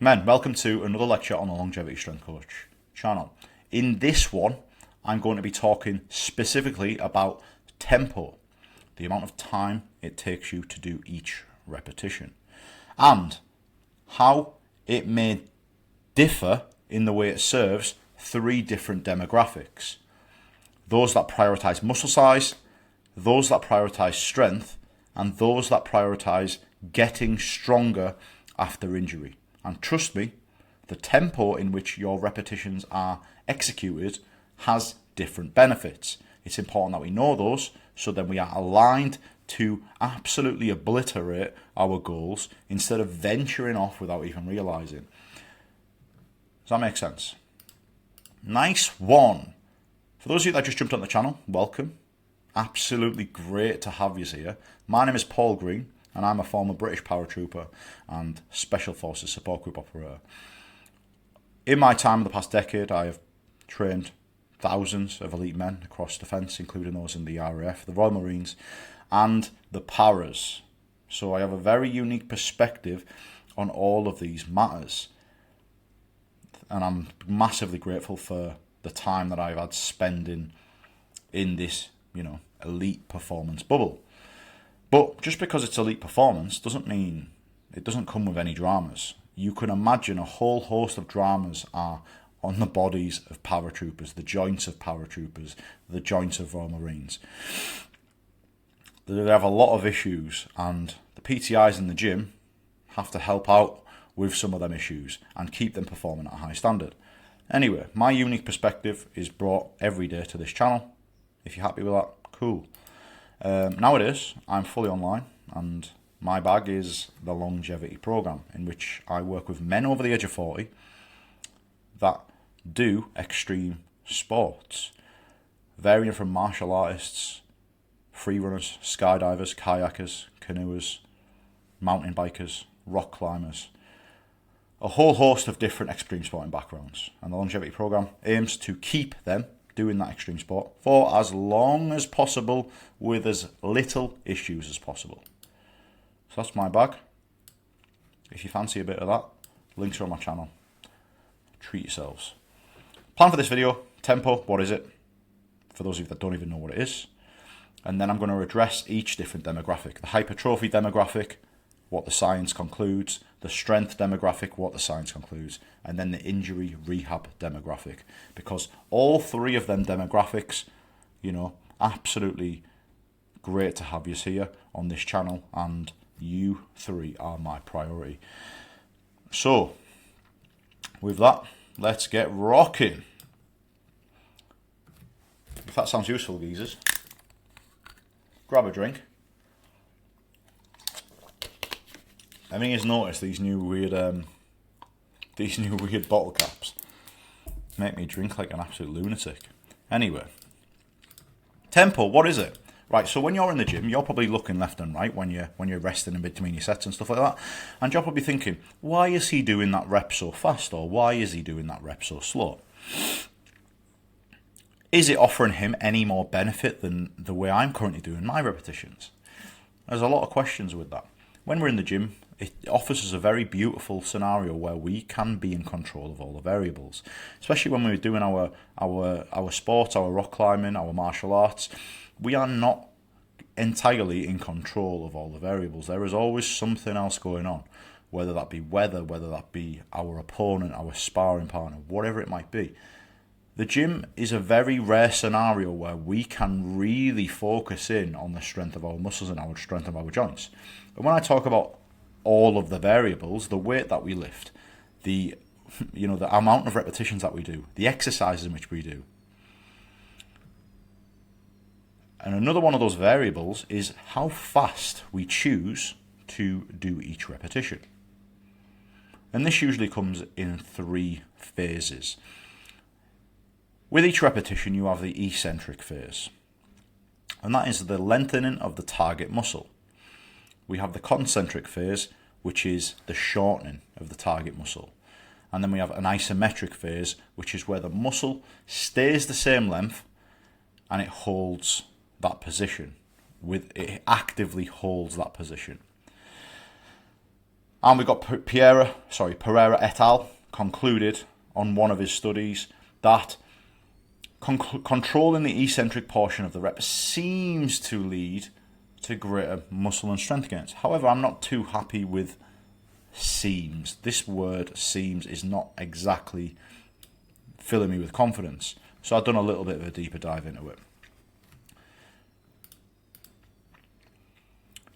Men, welcome to another lecture on the Longevity Strength Coach channel. In this one, I'm going to be talking specifically about tempo, the amount of time it takes you to do each repetition, and how it may differ in the way it serves three different demographics. Those that prioritize muscle size, those that prioritize strength, and those that prioritize getting stronger after injury. And trust me, the tempo in which your repetitions are executed has different benefits. It's important that we know those so then we are aligned to absolutely obliterate our goals instead of venturing off without even realizing. Does that make sense? Nice one. For those of you that just jumped on the channel, welcome. Absolutely great to have you here. My name is Paul Green, and I'm a former British paratrooper and Special Forces Support Group operator. In my time in the past decade, I have trained thousands of elite men across defence, including those in the RAF, the Royal Marines, and the Paras. So I have a very unique perspective on all of these matters. And I'm massively grateful for the time that I've had spending in this, elite performance bubble. But just because it's elite performance doesn't mean it doesn't come with any dramas. You can imagine a whole host of dramas are on the bodies of paratroopers, the joints of paratroopers, the joints of Royal Marines. They have a lot of issues, and the PTIs in the gym have to help out with some of them issues and keep them performing at a high standard. Anyway, my unique perspective is brought every day to this channel. If you're happy with that, cool. Nowadays, I'm fully online, and my bag is the longevity program, in which I work with men over the age of 40 that do extreme sports, varying from martial artists, free runners, skydivers, kayakers, canoers, mountain bikers, rock climbers, a whole host of different extreme sporting backgrounds. And the longevity program aims to keep them doing that extreme sport for as long as possible with as little issues as possible. So that's my bag. If you fancy a bit of that, links are on my channel. Treat yourselves. Plan for this video, tempo, what is it? For those of you that don't even know what it is. And then I'm going to address each different demographic. The hypertrophy demographic, what the science concludes, the strength demographic, what the science concludes, and then the injury rehab demographic. Because all three of them demographics, absolutely great to have you here on this channel, and you three are my priority. So, with that, let's get rocking. If that sounds useful, geezers, grab a drink. I think he's noticed these new weird bottle caps make me drink like an absolute lunatic. Anyway, tempo, what is it? Right, so when you're in the gym, you're probably looking left and right when you're resting in between your sets and stuff like that, and you're probably thinking, why is he doing that rep so fast, or why is he doing that rep so slow? Is it offering him any more benefit than the way I'm currently doing my repetitions? There's a lot of questions with that. When we're in the gym, it offers us a very beautiful scenario where we can be in control of all the variables, especially when we're doing our sports, our rock climbing, our martial arts. We are not entirely in control of all the variables. There is always something else going on, whether that be weather, whether that be our opponent, our sparring partner, whatever it might be. The gym is a very rare scenario where we can really focus in on the strength of our muscles and our strength of our joints. And when I talk about all of the variables, the weight that we lift, the amount of repetitions that we do, the exercises in which we do. And another one of those variables is how fast we choose to do each repetition. And this usually comes in three phases. With each repetition, you have the eccentric phase, and that is the lengthening of the target muscle. We have the concentric phase, which is the shortening of the target muscle. And then we have an isometric phase, which is where the muscle stays the same length and it holds that position. It actively holds that position. And we got Pereira et al. Concluded on one of his studies that controlling the eccentric portion of the rep seems to lead to greater muscle and strength gains. However, I'm not too happy with seems. This word seems is not exactly filling me with confidence. So I've done a little bit of a deeper dive into it.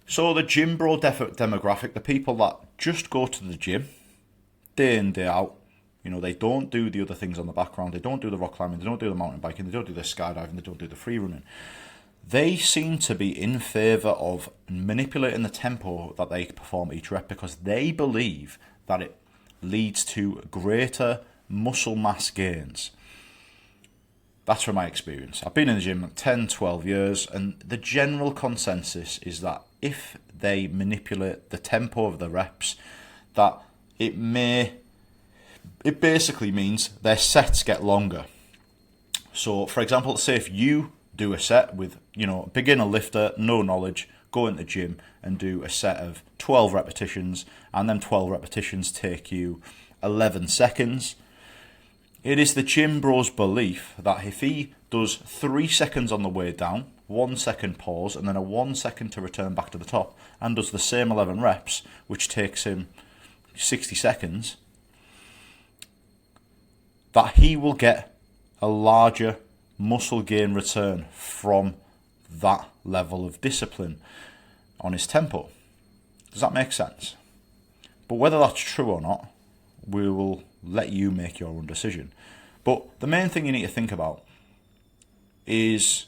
So the gym bro demographic, the people that just go to the gym day in, day out, you know, they don't do the other things on the background, they don't do the rock climbing, they don't do the mountain biking, they don't do the skydiving, they don't do the free running. They seem to be in favour of manipulating the tempo that they perform each rep because they believe that it leads to greater muscle mass gains. That's from my experience. I've been in the gym 10, 12 years, and the general consensus is that if they manipulate the tempo of the reps, that it basically means their sets get longer. So, for example, say if you do a set with, you know, beginner lifter, no knowledge, go into the gym and do a set of 12 repetitions, and then 12 repetitions take you 11 seconds. It is the gym bro's belief that if he does 3 seconds on the way down, 1 second pause, and then a 1 second to return back to the top, and does the same 11 reps, which takes him 60 seconds, that he will get a larger muscle gain return from that level of discipline on his tempo. Does that make sense? But whether that's true or not, we will let you make your own decision. But the main thing you need to think about is,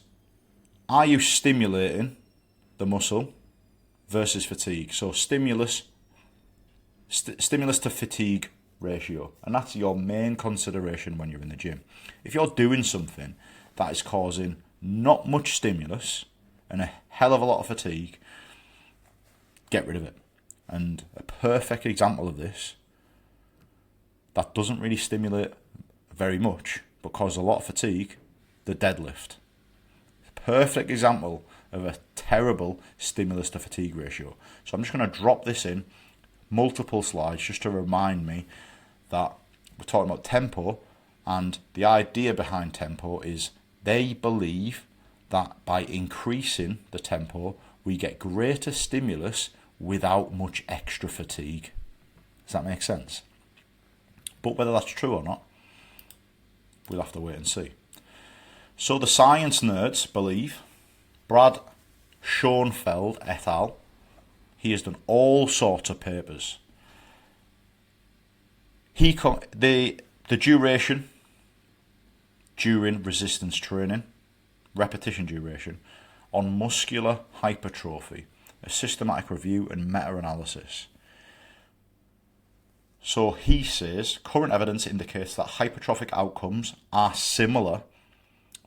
are you stimulating the muscle versus fatigue? So stimulus to fatigue ratio, and that's your main consideration when you're in the gym. If you're doing something that is causing not much stimulus and a hell of a lot of fatigue, get rid of it. And a perfect example of this that doesn't really stimulate very much but causes a lot of fatigue, the deadlift. Perfect example of a terrible stimulus to fatigue ratio. So I'm just going to drop this in multiple slides just to remind me that we're talking about tempo, and the idea behind tempo is they believe that by increasing the tempo we get greater stimulus without much extra fatigue. Does that make sense? But whether that's true or not, we'll have to wait and see. So the science nerds believe, Brad Schoenfeld et al., he has done all sorts of papers. The duration during resistance training, repetition duration, on muscular hypertrophy, a systematic review and meta-analysis. So he says, current evidence indicates that hypertrophic outcomes are similar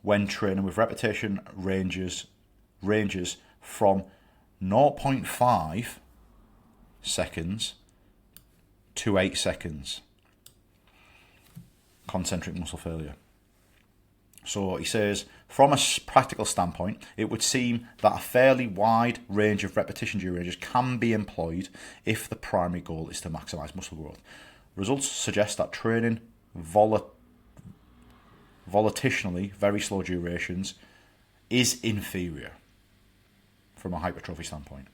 when training with repetition ranges from 0.5 seconds to 8 seconds. Concentric muscle failure. So he says, from a practical standpoint, it would seem that a fairly wide range of repetition durations can be employed if the primary goal is to maximise muscle growth. Results suggest that training volitionally, very slow durations, is inferior from a hypertrophy standpoint.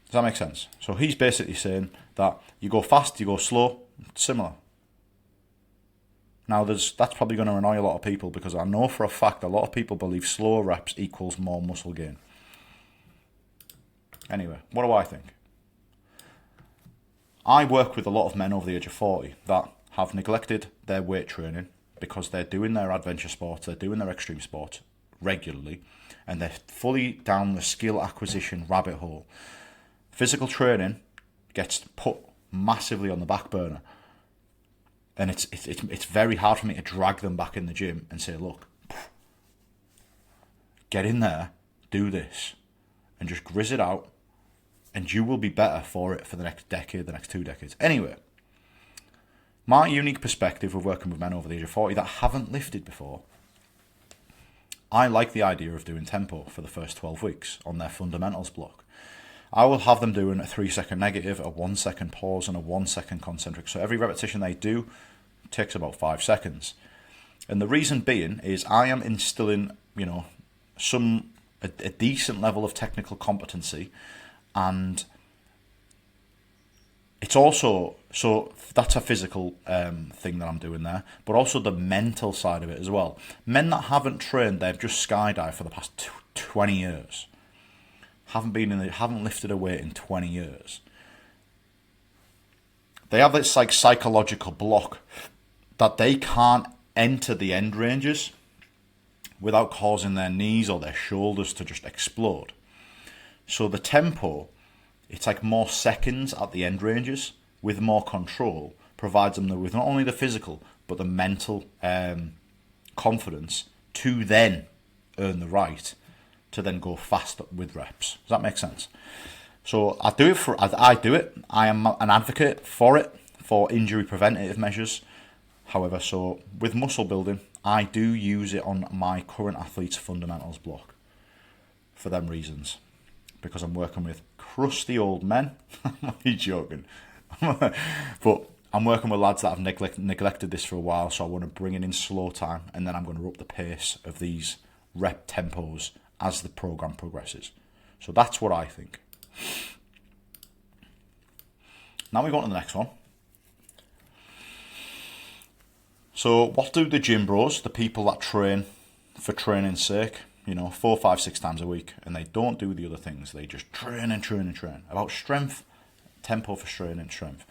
Does that make sense? So he's basically saying that you go fast, you go slow, similar. Now, that's probably going to annoy a lot of people because I know for a fact a lot of people believe slower reps equals more muscle gain. Anyway, what do I think? I work with a lot of men over the age of 40 that have neglected their weight training because they're doing their adventure sports, they're doing their extreme sports regularly, and they're fully down the skill acquisition rabbit hole. Physical training gets put massively on the back burner. And it's very hard for me to drag them back in the gym and say, look, get in there, do this, and just grizz it out, and you will be better for it for the next decade, the next 2 decades. Anyway, my unique perspective of working with men over the age of 40 that haven't lifted before, I like the idea of doing tempo for the first 12 weeks on their fundamentals block. I will have them doing a 3-second negative, a 1-second pause, and a 1-second concentric. So every repetition they do takes about 5 seconds. And the reason being is I am instilling, a decent level of technical competency, and it's also, so that's a physical thing that I'm doing there, but also the mental side of it as well. Men that haven't trained, they've just skydived for the past 20 years. Haven't lifted a weight in 20 years. They have this like psychological block that they can't enter the end ranges without causing their knees or their shoulders to just explode. So the tempo, it's like more seconds at the end ranges with more control, provides them with not only the physical but the mental confidence to then earn the right to then go faster with reps. Does that make sense? So I do it. I am an advocate for it, for injury preventative measures. However, so with muscle building, I do use it on my current athletes' fundamentals block for them reasons. Because I'm working with crusty old men. I'm only joking. But I'm working with lads that have neglected this for a while, so I want to bring it in slow time, and then I'm going to up the pace of these rep tempos as the program progresses. So that's what I think. Now we go on to the next one. So what do the gym bros, the people that train for training's sake, 4, 5, 6 times a week, and they don't do the other things, they just train and train and train. About strength, tempo for training, strength.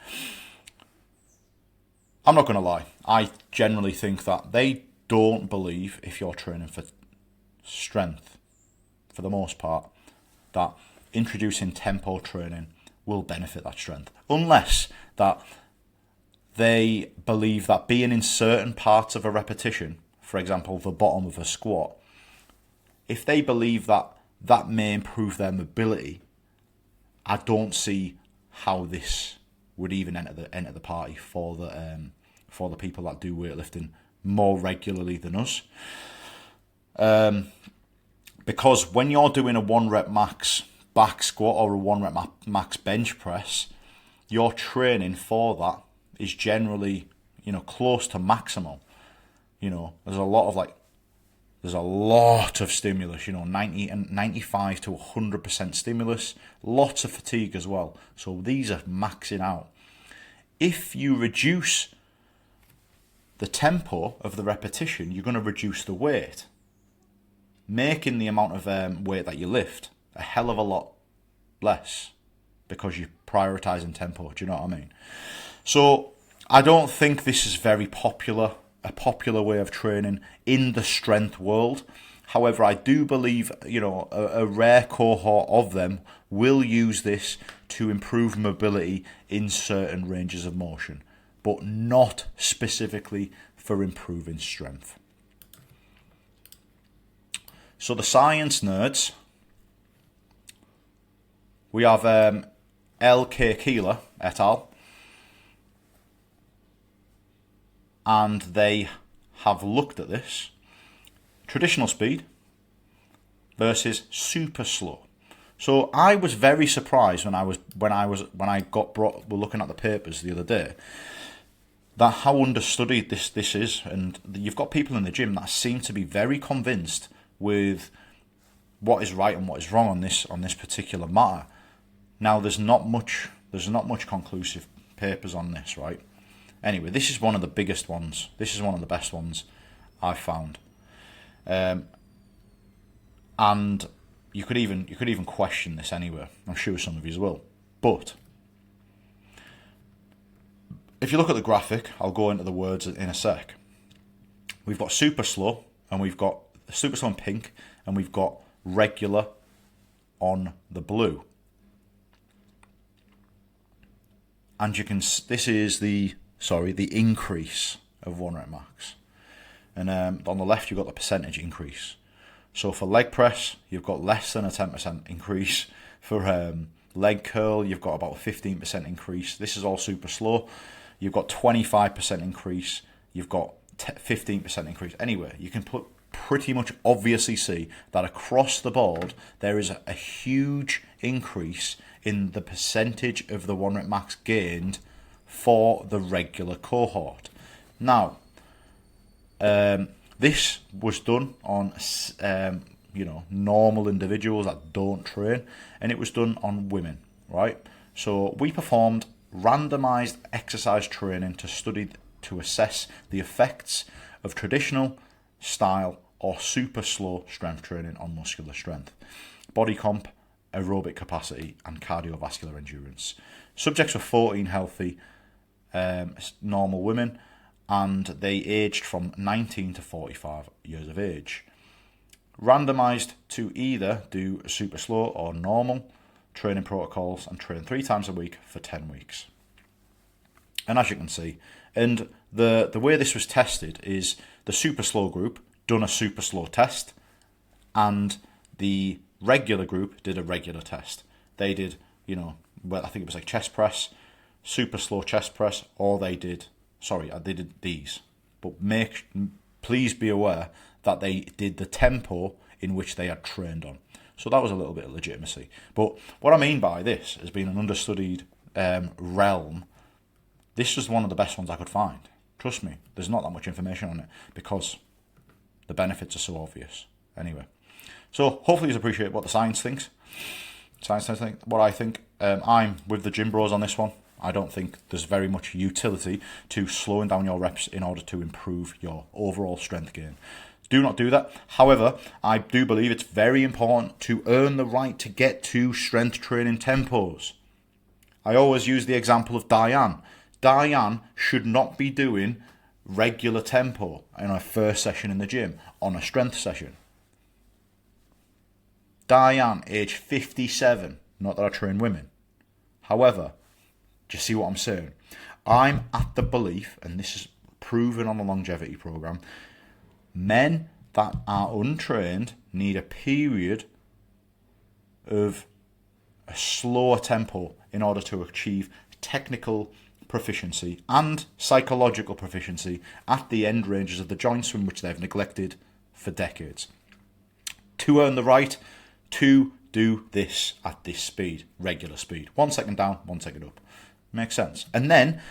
I'm not going to lie, I generally think that they don't believe, if you're training for strength, for the most part, that introducing tempo training will benefit that strength. Unless that they believe that being in certain parts of a repetition, for example, the bottom of a squat, if they believe that that may improve their mobility, I don't see how this would even enter the party for the people that do weightlifting more regularly than us. Because when you're doing a 1 rep max back squat or a 1 rep max bench press, your training for that is generally, close to maximal. There's a lot of stimulus, 90 and 95 to 100% stimulus, lots of fatigue as well. So these are maxing out. If you reduce the tempo of the repetition, you're going to reduce the weight, making the amount of weight that you lift a hell of a lot less because you're prioritizing tempo. Do you know what I mean? So I don't think this is a popular way of training in the strength world. However, I do believe, a rare cohort of them will use this to improve mobility in certain ranges of motion, but not specifically for improving strength. So the science nerds, we have L.K. Keeler et al. And they have looked at this traditional speed versus super slow. So I was very surprised when we're looking at the papers the other day, that how understudied this is, and you've got people in the gym that seem to be very convinced with what is right and what is wrong on this particular matter. Now there's not much conclusive papers on this, right? Anyway, this is one of the biggest ones. This is one of the best ones I've found, and you could even question this anyway. I'm sure some of you will. But if you look at the graphic, I'll go into the words in a sec. We've got super slow, and we've got super slow in pink, and we've got regular on the blue. And this is the increase of 1 rep max. And on the left, you've got the percentage increase. So for leg press, you've got less than a 10% increase. For leg curl, you've got about a 15% increase. This is all super slow. You've got 25% increase. You've got 15% increase. Anyway, you can pretty much obviously see that across the board, there is a huge increase in the percentage of the 1 rep max gained for the regular cohort. Now, this was done on normal individuals that don't train, and it was done on women, right? So we performed randomized exercise training to assess the effects of traditional style or super slow strength training on muscular strength, body comp, aerobic capacity, and cardiovascular endurance. Subjects were 14 healthy normal women, and they aged from 19 to 45 years of age. Randomized to either do super slow or normal training protocols and train 3 times a week for 10 weeks. And as you can see, and the way this was tested is the super slow group done a super slow test, and the regular group did a regular test. They did, I think it was like chest press, super slow chest press, or they did these. But please be aware that they did the tempo in which they had trained on. So that was a little bit of legitimacy. But what I mean by this as being an understudied realm, this was one of the best ones I could find. Trust me, there's not that much information on it because the benefits are so obvious. Anyway, so hopefully you appreciate what the science thinks. What I think. I'm with the gym bros on this one. I don't think there's very much utility to slowing down your reps in order to improve your overall strength gain. Do not do that. However, I do believe it's very important to earn the right to get to strength training tempos. I always use the example of Diane. Diane should not be doing regular tempo in her first session in the gym on a strength session. Diane, age 57, not that I train women. However, do you see what I'm saying? I'm at the belief, and this is proven on the longevity program, men that are untrained need a period of a slower tempo in order to achieve technical proficiency and psychological proficiency at the end ranges of the joints from which they've neglected for decades. To earn the right to do this at this speed, regular speed. 1 second down, 1 second up. Makes sense. And then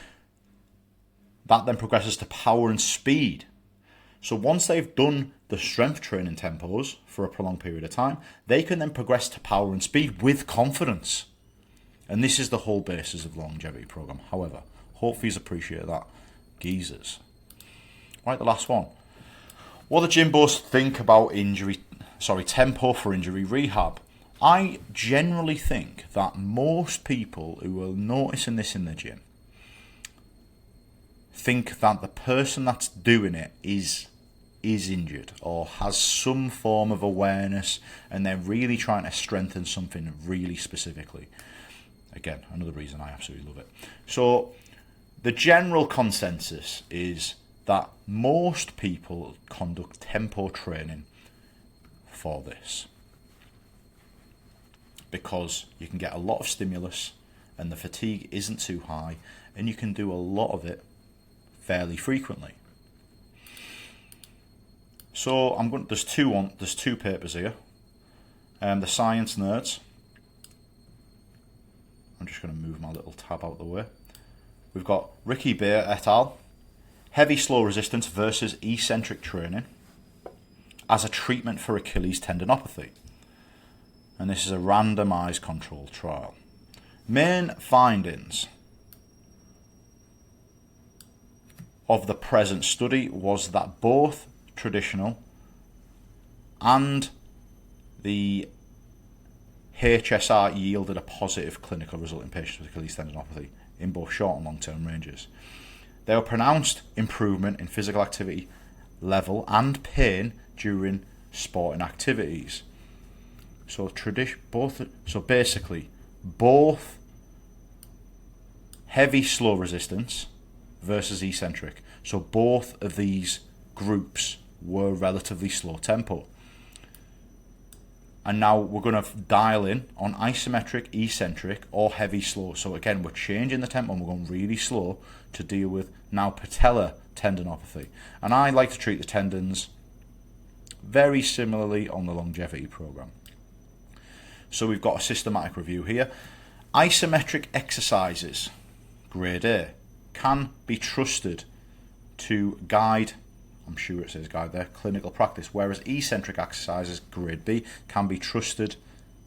that then progresses to power and speed. So once they've done the strength training tempos for a prolonged period of time, they can then progress to power and speed with confidence. And this is the whole basis of the longevity program. However, hopefully you appreciate that, geezers. Right, the last one. What do gym bros think about tempo for injury rehab? I generally think that most people who are noticing this in the gym think that the person that's doing it is injured or has some form of awareness, and they're really trying to strengthen something really specifically. Again, another reason I absolutely love it. So the general consensus is that most people conduct tempo training for this, because you can get a lot of stimulus and the fatigue isn't too high, and you can do a lot of it fairly frequently. So there's two papers here. The science nerds. I'm just going to move my little tab out of the way. We've got Ricky Beer et al. Heavy slow resistance versus eccentric training as a treatment for Achilles tendinopathy. And this is a randomized controlled trial. Main findings of the present study was that both traditional and the HSR yielded a positive clinical result in patients with Achilles tendinopathy in both short and long-term ranges. There were pronounced improvement in physical activity level and pain during sporting activities. So basically both heavy slow resistance versus eccentric. So both of these groups were relatively slow tempo. And now we're going to dial in on isometric, eccentric, or heavy slow. So again, we're changing the tempo and we're going really slow to deal with now patellar tendinopathy. And I like to treat the tendons very similarly on the longevity program. So we've got a systematic review here. Isometric exercises, grade A, can be trusted to guide, I'm sure it says guide there, clinical practice, whereas eccentric exercises, grade B, can be trusted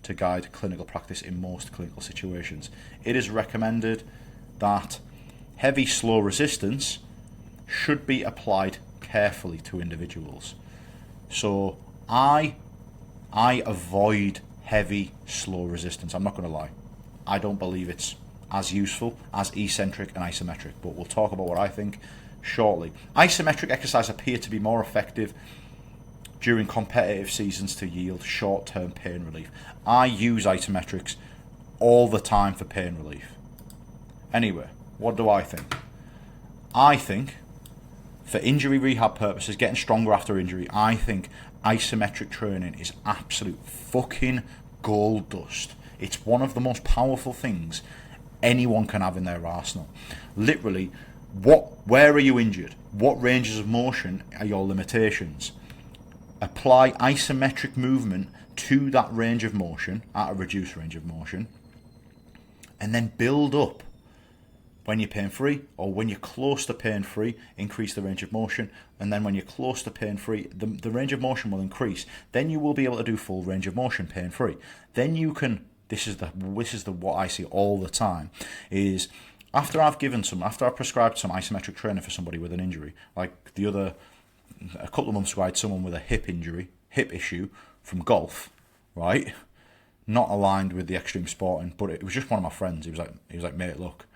to guide clinical practice in most clinical situations. It is recommended that heavy slow resistance should be applied carefully to individuals. So I avoid heavy slow resistance. I'm not going to lie. I don't believe it's as useful as eccentric and isometric, but we'll talk about what I think shortly. Isometric exercises appear to be more effective during competitive seasons to yield short-term pain relief. I use isometrics all the time for pain relief. Anyway, what do I think? I think for injury rehab purposes, getting stronger after injury, I think isometric training is absolute fucking gold dust. It's one of the most powerful things anyone can have in their arsenal. Literally, where are you injured? What ranges of motion are your limitations? Apply isometric movement to that range of motion, at a reduced range of motion, and then build up. When you're pain-free, or when you're close to pain-free, increase the range of motion, and then when you're close to pain-free, the range of motion will increase. Then you will be able to do full range of motion pain-free. Then you can, this is the what I see all the time, is after I've prescribed some isometric training for somebody with an injury, like a couple of months ago I had someone with a hip issue from golf, right? Not aligned with the extreme sporting, but it was just one of my friends. He was like, mate, look,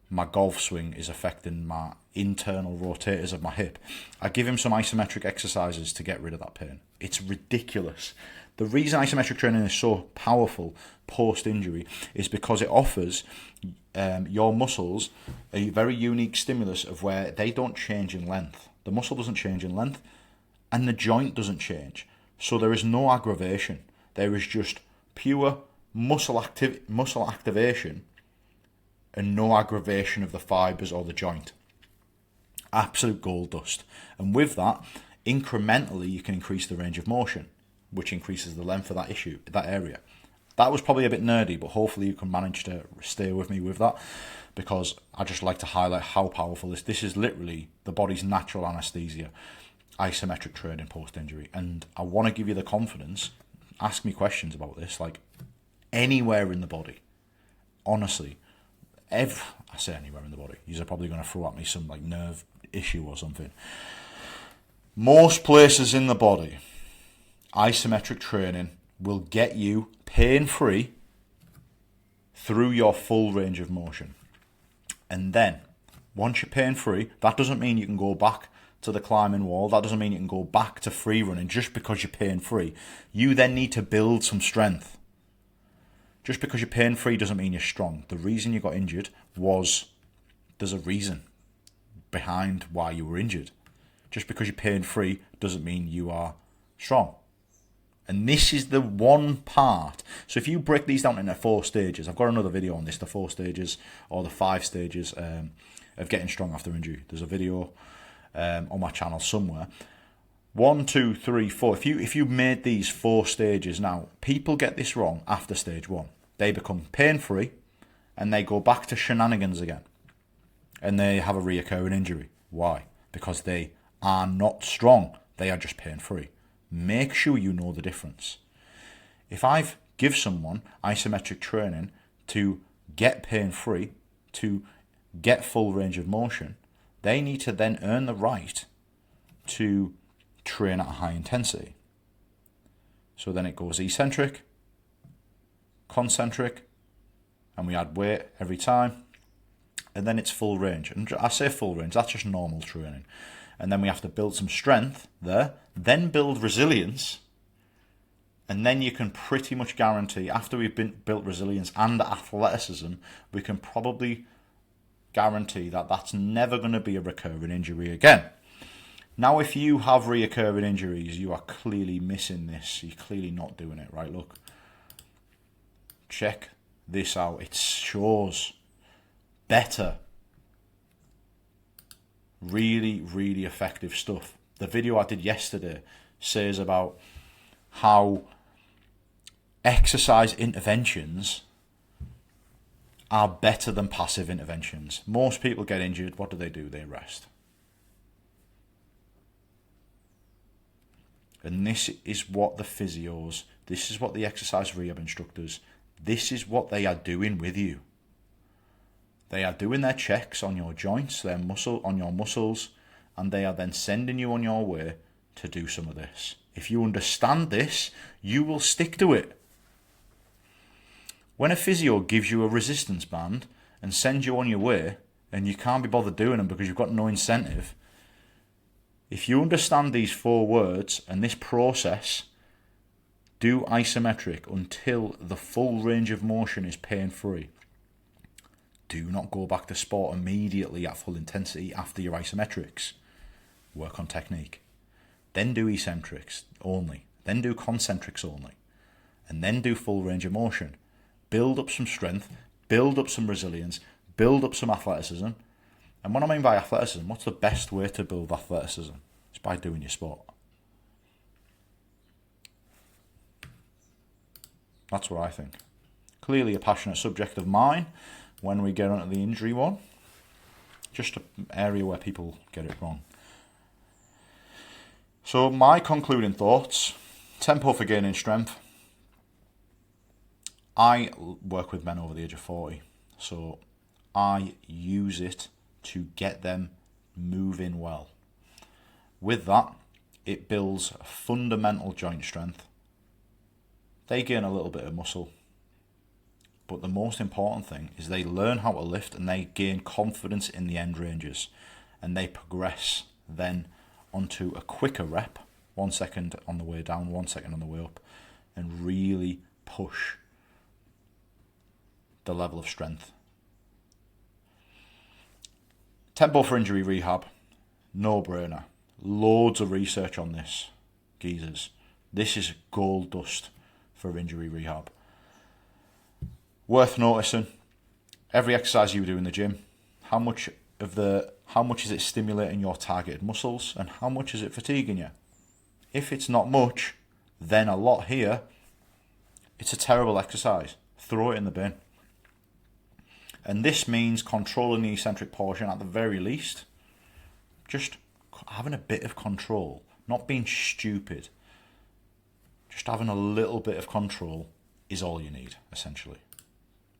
my golf swing is affecting my internal rotators of my hip. I give him some isometric exercises to get rid of that pain. It's ridiculous. The reason isometric training is so powerful post-injury is because it offers your muscles a very unique stimulus of where they don't change in length. The muscle doesn't change in length, and the joint doesn't change. So there is no aggravation. There is just pure muscle activation and no aggravation of the fibres or the joint. Absolute gold dust. And with that, incrementally you can increase the range of motion, which increases the length of that area. That was probably a bit nerdy, but hopefully you can manage to stay with me with that, because I just like to highlight how powerful this is. Literally the body's natural anaesthesia, isometric training post-injury. And I want to give you the confidence, ask me questions about this, like anywhere in the body. Honestly, I say anywhere in the body. You're probably going to throw at me some like nerve issue or something. Most places in the body, isometric training will get you pain-free through your full range of motion. And then, once you're pain-free, that doesn't mean you can go back to the climbing wall. That doesn't mean you can go back to free running just because you're pain-free. You then need to build some strength. Just because you're pain-free doesn't mean you're strong. The reason you got injured there's a reason behind why you were injured. Just because you're pain-free doesn't mean you are strong. And this is the one part. So if you break these down into 4 stages, I've got another video on this, the 4 stages or the 5 stages of getting strong after injury. There's a video on my channel somewhere. 1, 2, 3, 4. If you made these 4 stages, now people get this wrong after stage 1. They become pain-free and they go back to shenanigans again. And they have a reoccurring injury. Why? Because they are not strong. They are just pain-free. Make sure you know the difference. If I've give someone isometric training to get pain-free, to get full range of motion, they need to then earn the right to train at a high intensity. So then it goes eccentric, concentric, and we add weight every time, and then it's full range. And I say full range, that's just normal training. And then we have to build some strength there, then build resilience, and then you can pretty much guarantee, after we've built resilience and athleticism, we can probably guarantee that that's never going to be a recurring injury again. Now, if you have reoccurring injuries, you are clearly missing this. You're clearly not doing it right. Look, check this out. It shows better. Really, really effective stuff. The video I did yesterday says about how exercise interventions are better than passive interventions. Most people get injured. What do? They rest. And this is what the physios, this is what the exercise rehab instructors, this is what they are doing with you. They are doing their checks on your joints, on your muscles, and they are then sending you on your way to do some of this. If you understand this, you will stick to it. When a physio gives you a resistance band and sends you on your way, and you can't be bothered doing them because you've got no incentive, if you understand these 4 words and this process, do isometric until the full range of motion is pain-free. Do not go back to sport immediately at full intensity after your isometrics. Work on technique. Then do eccentrics only. Then do concentrics only. And then do full range of motion. Build up some strength, build up some resilience, build up some athleticism. And what I mean by athleticism, what's the best way to build athleticism? It's by doing your sport. That's what I think. Clearly a passionate subject of mine when we get onto the injury one. Just an area where people get it wrong. So my concluding thoughts, tempo for gaining strength. I work with men over the age of 40, so I use it to get them moving well. With that, it builds fundamental joint strength. They gain a little bit of muscle, but the most important thing is they learn how to lift and they gain confidence in the end ranges, and they progress then onto a quicker rep, 1 second on the way down, 1 second on the way up, and really push the level of strength. Tempo for injury rehab, no brainer. Loads of research on this, geezers. This is gold dust for injury rehab. Worth noticing, every exercise you do in the gym, how much is it stimulating your targeted muscles and how much is it fatiguing you? If it's not much, then a lot here, it's a terrible exercise. Throw it in the bin. And this means controlling the eccentric portion at the very least. Just having a bit of control, not being stupid. Just having a little bit of control is all you need, essentially.